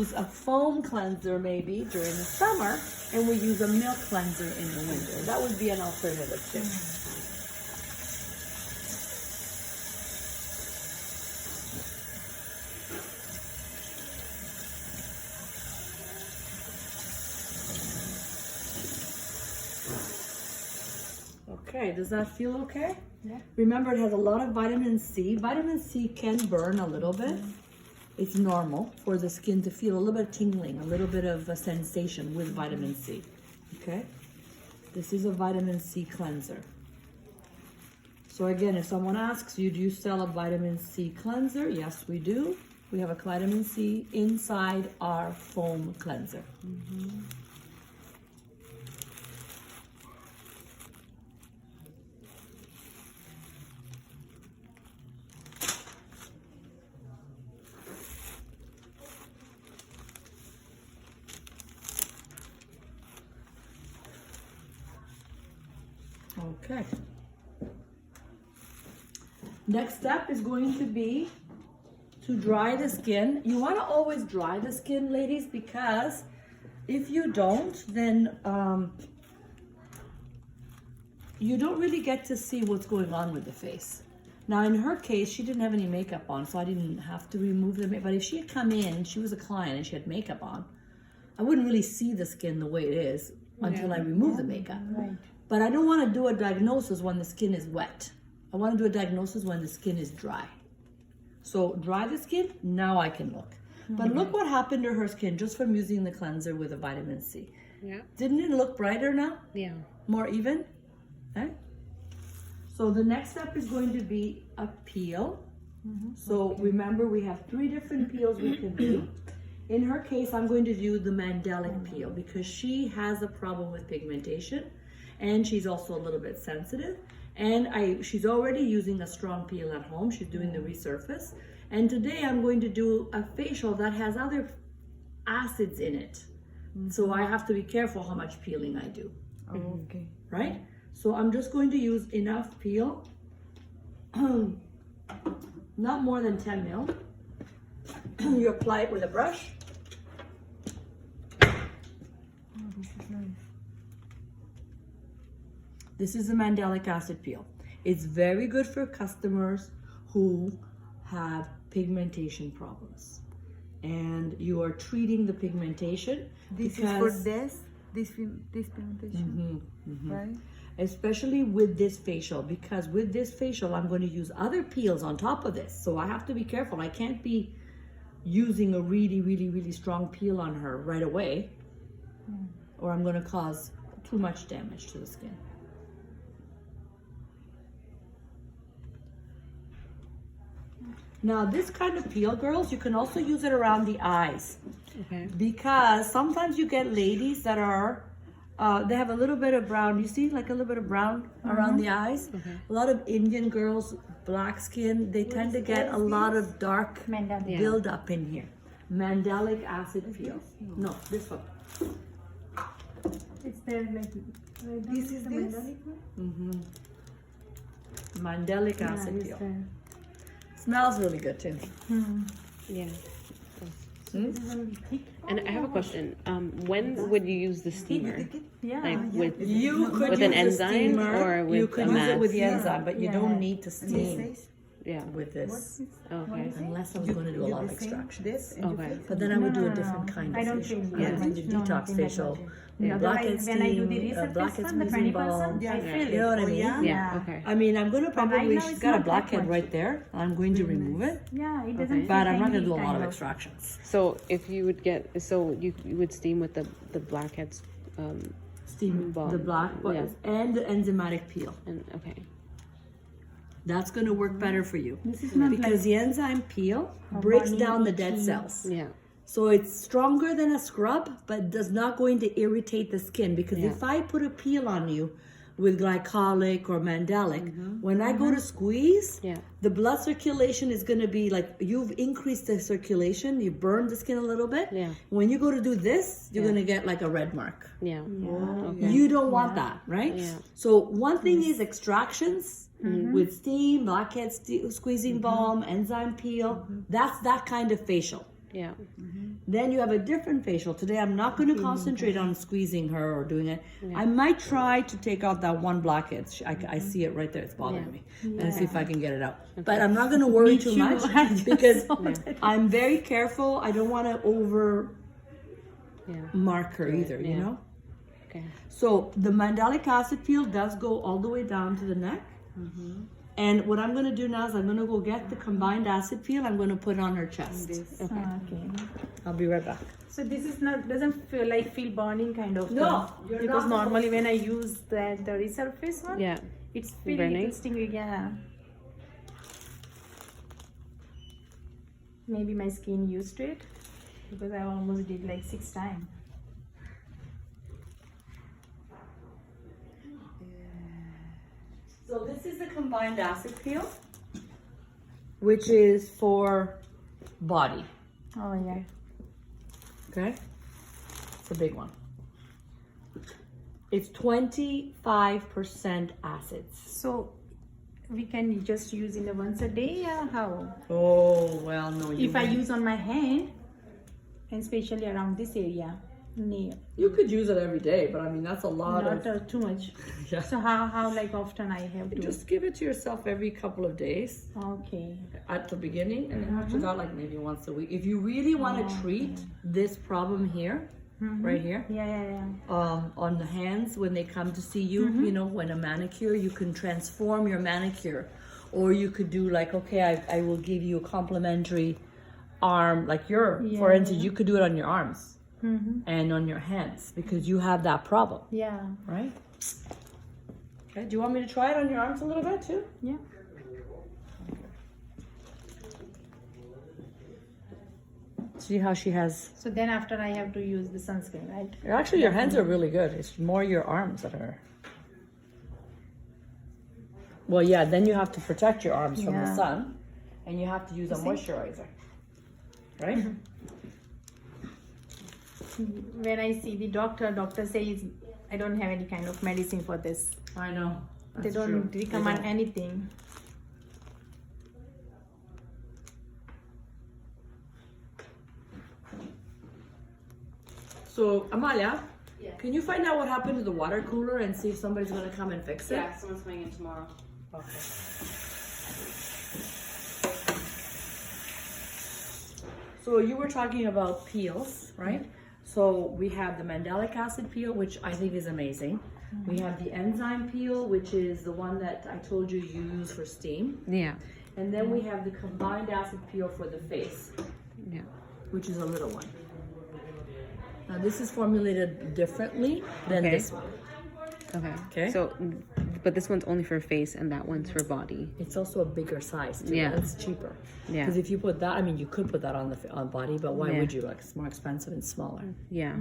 use a foam cleanser maybe during the summer, and we use a milk cleanser in the winter. That would be an alternative too. Okay, does that feel okay? Yeah. Remember, it has a lot of vitamin C. Vitamin C can burn a little bit. It's normal for the skin to feel a little bit of tingling, a little bit of a sensation with vitamin C. Okay? This is a vitamin C cleanser. So again, if someone asks you, do you sell a vitamin C cleanser? Yes, we do. We have a vitamin C inside our foam cleanser. Okay. Next step is going to be to dry the skin. You want to always dry the skin, ladies, because if you don't, then you don't really get to see what's going on with the face. Now, in her case, she didn't have any makeup on, so I didn't have to remove the makeup. But if she had come in, she was a client and she had makeup on, I wouldn't really see the skin the way it is until I remove the makeup. Right. But I don't want to do a diagnosis when the skin is wet. I want to do a diagnosis when the skin is dry. So dry the skin, now I can look. But look what happened to her skin just from using the cleanser with a vitamin C. Yeah. Didn't it look brighter now? Yeah. More even? Okay. So the next step is going to be a peel. So remember, we have 3 different peels we can do. In her case, I'm going to do the mandelic peel because she has a problem with pigmentation. And she's also a little bit sensitive. And she's already using a strong peel at home. She's doing the resurface. And today I'm going to do a facial that has other acids in it. So I have to be careful how much peeling I do. Oh, okay. Right? So I'm just going to use enough peel. Not more than 10 mil. You apply it with a brush. Oh, this is nice. This is a mandelic acid peel. It's very good for customers who have pigmentation problems. And you are treating the pigmentation. This is for this pigmentation, right? Especially with this facial, because with this facial, I'm going to use other peels on top of this. So I have to be careful. I can't be using a really, really, really strong peel on her right away, or I'm going to cause too much damage to the skin. Now, this kind of peel, girls, you can also use it around the eyes. Okay. Because sometimes you get ladies that are, they have a little bit of brown. You see, like a little bit of brown around the eyes. Okay. A lot of Indian girls, black skin, they tend to get a lot of dark Mandelic. buildup in here. Mandelic acid peel. No, this one. It's there like This is the this? mandelic one? Mandelic Yeah, acid it's peel. there. Smells really good too. Yeah. This is only thick. And I have a question. When would you use the steamer? Yeah. Like with You could with use an a enzyme steamer, or with you a could use it mask? with the enzyme, but you Yeah. don't need to This steam says Yeah. with this. Okay. Unless I was going to do a lot of extraction. this and Okay. But then I would do a different kind I of don't facial. feel I that would much. do No, detox nothing that facial, much. blackhead Otherwise, when I do the steam, resurface blackhead one, the squeezing 20%, balm. I Yeah. feel You know what I it. mean? Yeah. Okay. I mean, I'm going to right probably, now she's it's got a not that blackhead much. right there. I'm going to remove it, Yeah, it doesn't Okay. feel but I'm not going any to do a lot kind of extractions. So if you would get, so you would steam with the blackheads, Steam balm. the black Yeah. and the enzymatic peel. and okay. That's going to work better for you. This is not Because like the enzyme peel breaks burning down the dead itchy. cells. Yeah. So it's stronger than a scrub, but does not going to irritate the skin. Because Yeah. if I put a peel on you with glycolic or mandelic, when I go to squeeze, Yeah. the blood circulation is going to be like, you've increased the circulation, you burned the skin a little bit. Yeah. When you go to do this, you're Yeah. going to get like a red mark. Yeah. You don't want that, right? Yeah. So one thing is extractions with steam, blackhead squeezing balm, enzyme peel. That's that kind of facial. Yeah. Then you have a different facial. Today I'm not going to concentrate on squeezing her or doing it. I might try to take out that one blackhead. I see it right there. It's bothering me. Let's see if I can get it out. But I'm not going to worry too much because I'm very careful. I don't want to over mark her either, you know? Okay. So the mandelic acid peel does go all the way down to the neck. And what I'm going to do now is I'm going to go get the combined acid peel. I'm going to put it on her chest. Okay. I'll be right back. So this is not doesn't feel burning kind of No, thing. you're Because not normally when I use the resurface one, Yeah. it's feeling Burning? interesting. Yeah. Maybe my skin used to it because I almost did like 6 times. So this is the combined acid peel, which is for body. Oh yeah. Okay, it's a big one. It's 25% acids. So we can just use in a once a day, or how? Oh well, no. If I use on my hand, and especially around this area, near, you could use it every day, but I mean that's a lot not of. too much. Yeah. So how like often I have to? Just give it to yourself every couple of days Okay. at the beginning, and then after that, like maybe once a week. If you really want to treat this problem here, right here, Yeah. on the hands when they come to see you, you know, when a manicure, you can transform your manicure, or you could do like, okay, I will give you a complimentary arm, like for instance, you could do it on your arms and on your hands because you have that problem, Yeah. right? Okay, do you want me to try it on your arms a little bit too? Yeah. See how she has. So then after I have to use the sunscreen, right? Actually, your hands are really good. It's more your arms that are. Well, yeah. Then you have to protect your arms from the Yeah. sun, and you have to use a moisturizer, right? When I see the doctor says I don't have any kind of medicine for this. I know. They don't recommend anything. So, Amalia, can you find out what happened to the water cooler and see if somebody's gonna come and fix it? Yeah, someone's coming in tomorrow. Okay. So you were talking about peels, right? So we have the mandelic acid peel, which I think is amazing. We have the enzyme peel, which is the one that I told you you use for steam. Yeah. And then we have the combined acid peel for the face, Yeah. which is a little one. Now this is formulated differently than Okay. this one. Okay. Okay. So, but this one's only for face and that one's for body. It's also a bigger size too. Yeah. It's cheaper. Yeah. Because if you put that, I mean, you could put that on body, but why Yeah. would you? Like, it's more expensive and smaller. Yeah.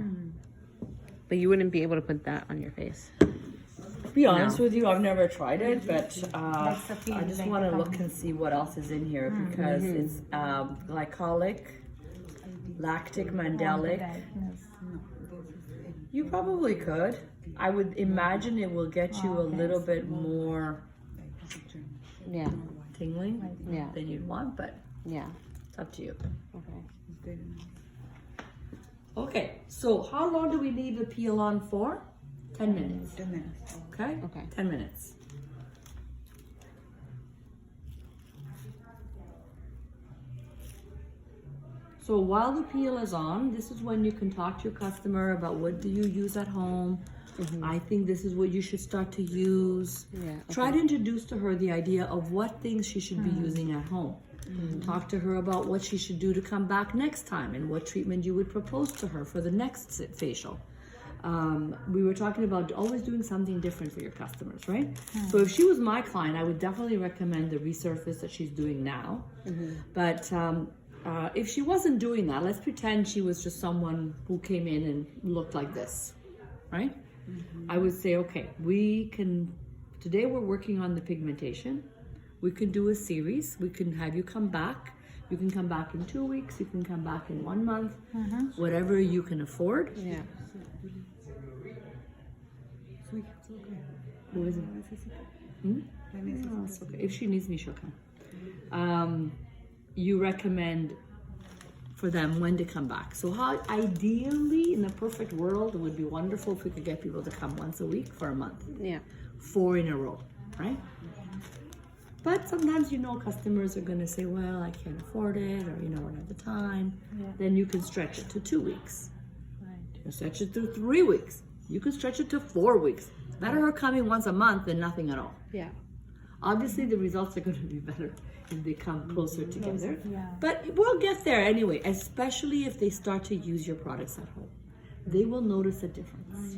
But you wouldn't be able to put that on your face. To be honest with you, I've never tried it, but That's the I feeling, just like want to the look and see what else is in here because it's glycolic, lactic, mandelic. You probably could. I would imagine it will get you a little bit more Yeah. tingling Yeah. than you'd want, but Yeah. it's up to you. Okay. Okay, so how long do we leave the peel on for? 10 minutes. 10 minutes. Okay? Okay. 10 minutes. So while the peel is on, this is when you can talk to your customer about what do you use at home. I think this is what you should start to use. Yeah. Try to introduce to her the idea of what things she should be using at home. Talk to her about what she should do to come back next time and what treatment you would propose to her for the next facial. We were talking about always doing something different for your customers, right? So if she was my client, I would definitely recommend the resurface that she's doing now. But if she wasn't doing that, let's pretend she was just someone who came in and looked like this, right? I would say, okay, today we're working on the pigmentation. We could do a series. We can have you come back. You can come back in 2 weeks. You can come back in 1 month. Whatever you can afford. Yeah. Who is it? Oh, it's okay. If she needs me, she'll come. You recommend for them when to come back. So how ideally, in the perfect world, it would be wonderful if we could get people to come once a week for a month, Yeah. 4 in a row, right? But sometimes, you know, customers are gonna say, well, I can't afford it, or, you know, I don't have the time. Yeah. Then you can stretch it to 2 weeks. Right. You can stretch it to 3 weeks. You can stretch it to 4 weeks. Better her coming once a month than nothing at all. Yeah. Obviously, the results are going to be better if they come closer together. Yeah. But we'll get there anyway, especially if they start to use your products at home. They will notice a difference.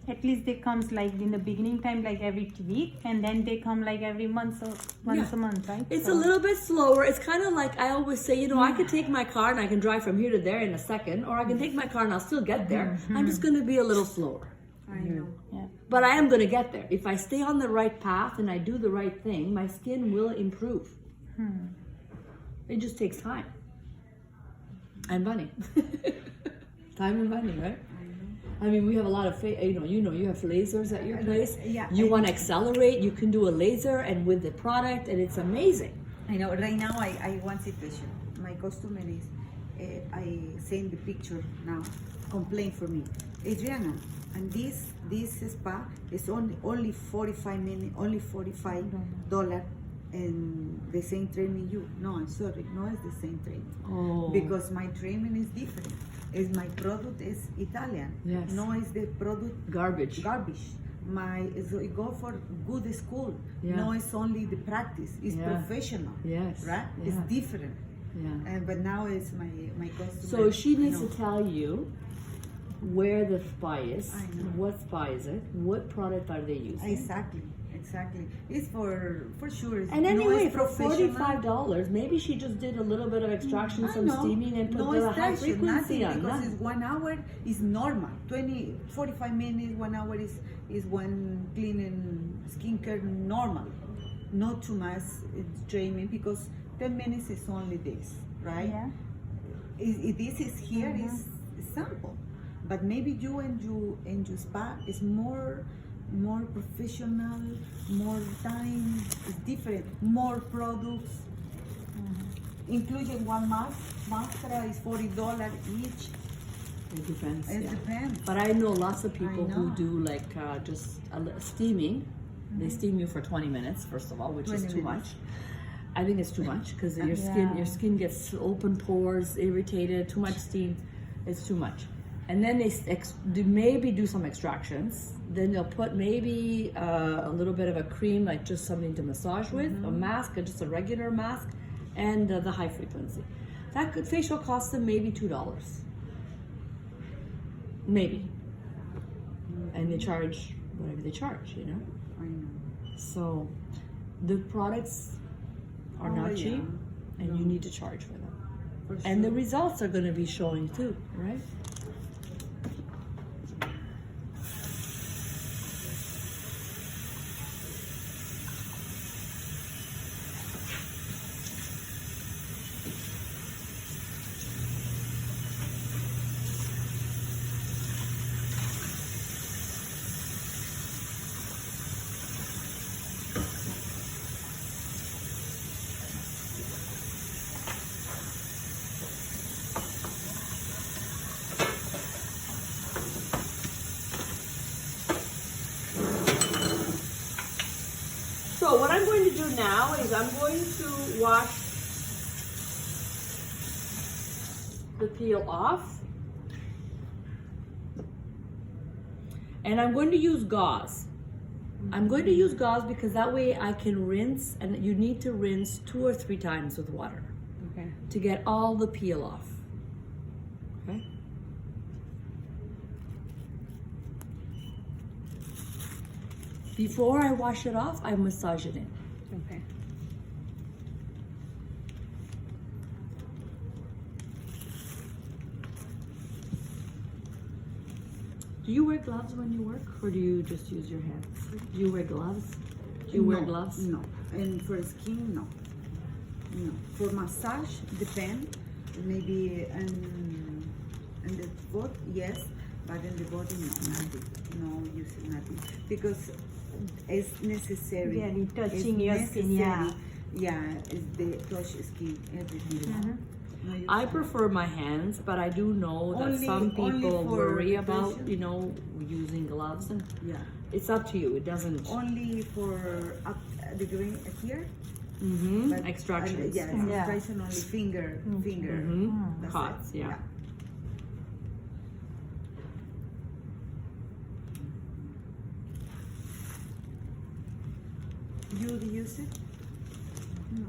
At least they comes like in the beginning time, like every week, and then they come like every month, so once Yeah. a month, right? It's So- a little bit slower. It's kind of like I always say, you know, I could take my car and I can drive from here to there in a second, or I can take my car and I'll still get there. I'm just going to be a little slower. I know. Yeah. But I am going to get there. If I stay on the right path and I do the right thing, my skin will improve. It just takes time. And money. Time and money, right? I mean, we have a lot of, you have lasers at your place. Yeah. You want to accelerate, you can do a laser and with the product, and it's amazing. I know. Right now, I one situation. My customer is, I send the picture now. Complain for me, Adriana, and this spa is only 45 minutes, only $45, and the same training you. No, I'm sorry, no, it's the same training. Oh. Because my training is different. Is my product is Italian. Yes. No, is the product Garbage. garbage. So it go for good school. Yeah. No, it's only the practice. It's Yeah. professional. Yes. Right? Yeah. It's different. Yeah. But now it's my customer. So she needs No. to tell you where the spa is, I know. what spa is it, what product are they using. Exactly. It's for sure. It's, And anyway, it's for professional. $45, maybe she just did a little bit of extraction, I some know. steaming, and put no the high extraction, frequency nothing, on. because Nothing. it's 1 hour is normal. 45 minutes, 1 hour is one cleaning skincare normal. Not too much training, because 10 minutes is only this, right? Yeah. This is here is sample, but maybe you and your spa is more professional, more time, it's different, more products, including one mascara is $40 each. It depends. It yeah. depends. But I know lots of people who know. do like just steaming. They steam you for 20 minutes, first of all, which is 20 too minutes. much. I think it's too much because your Yeah. skin gets open pores, irritated. Too much steam, it's too much. And then they maybe do some extractions. Then they'll put maybe a little bit of a cream, like just something to massage with, a mask, just a regular mask, and the high frequency. That facial costs them maybe $2, maybe. And they charge whatever they charge, you know. I know. So the products are Oh, not yeah. cheap, and you need to charge for them. For And the sure. results are going to be showing too, right? So what I'm going to do now is I'm going to wash the peel off. And I'm going to use gauze. I'm going to use gauze because that way I can rinse, and you need to rinse 2 or 3 times with water Okay. to get all the peel off. Okay? Before I wash it off, I massage it in. Okay. Do you wear gloves when you work, or do you just use your hands? Do you wear gloves? Do you wear No, gloves? No. And for skin, no. No. For massage, depend. Maybe and the foot, yes, but in the body, no, nothing. No, using nothing because it's necessary. Really touching It's your skin, yeah. necessary. Yeah, it's the touch skin, everything. No use. I prefer my hands, but I do know that Only- some only people for worry about, depression. you know, using gloves, and Yeah. it's up to you. It doesn't. Only for up the green here. Mm-hmm. But Extractions. yes, Yeah. extraction only finger. Mhm. That's Cuts, it. yeah. You use it? No.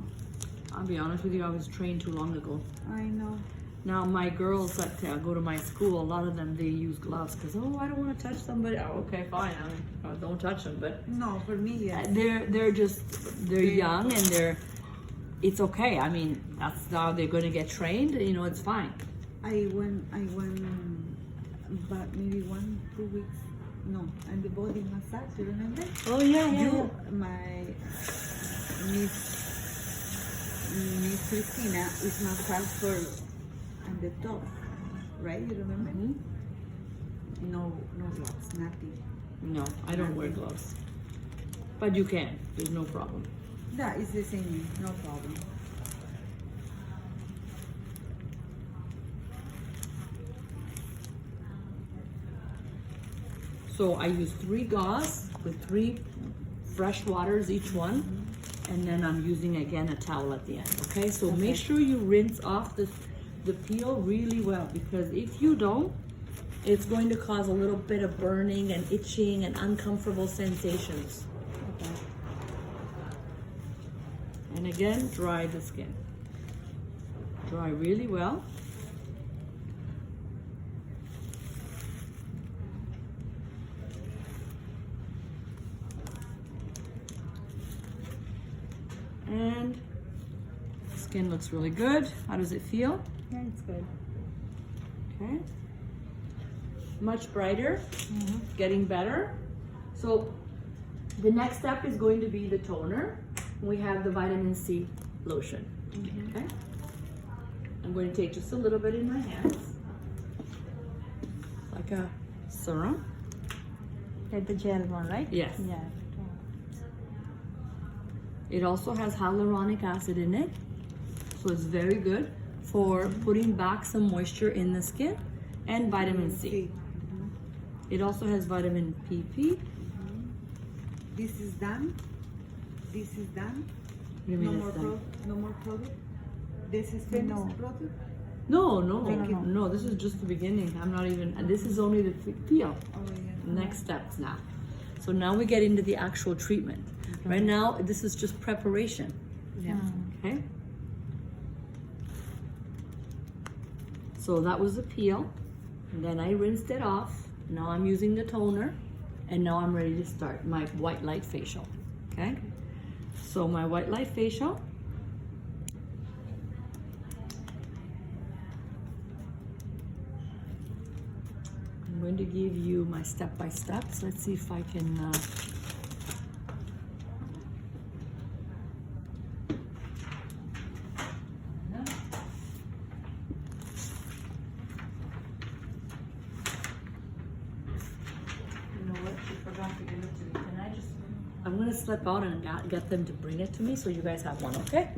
I'll be honest with you, I was trained too long ago. I know. Now my girls that go to my school, a lot of them, they use gloves because, oh, I don't want to touch somebody. Oh, okay, fine. I mean, don't touch them. But No, for me, yes. they're young, and it's okay. I mean, that's how they're going to get trained. You know, it's fine. I went, but maybe 1-2 weeks. No, and the body massage. You remember? Oh yeah, My Miss Cristina is massage for on the top, right? You remember? Mm-hmm. No gloves, nothing. No, I don't wear gloves, but you can. There's no problem. That is the same, no problem. So I use 3 gauze with 3 fresh waters each one, and then I'm using again a towel at the end. Okay, so make sure you rinse off the peel really well, because if you don't, it's going to cause a little bit of burning and itching and uncomfortable sensations. Okay. And again, dry the skin. Dry really well. And skin looks really good. How does it feel? Yeah, it's good. Okay. Much brighter, getting better. So the next step is going to be the toner. We have the vitamin C lotion. Okay. I'm going to take just a little bit in my hands, like a serum. Like the gel one, right? Yes. Yeah. It also has hyaluronic acid in it, so it's very good for putting back some moisture in the skin, and vitamin C. It also has vitamin PP. This is done. This is done. What do you mean it's done? No more product. This is finished No. product. No, this is just the beginning. I'm not even, and this is only the peel. Oh yeah. Next steps now. So now we get into the actual treatment. Right now, this is just preparation. Yeah. Okay. So that was the peel, and then I rinsed it off. Now I'm using the toner, and now I'm ready to start my WhiteLight facial. Okay. So my WhiteLight facial. I'm going to give you my step-by-steps. Let's see if I can. I'm gonna slip out and get them to bring it to me so you guys have one, okay?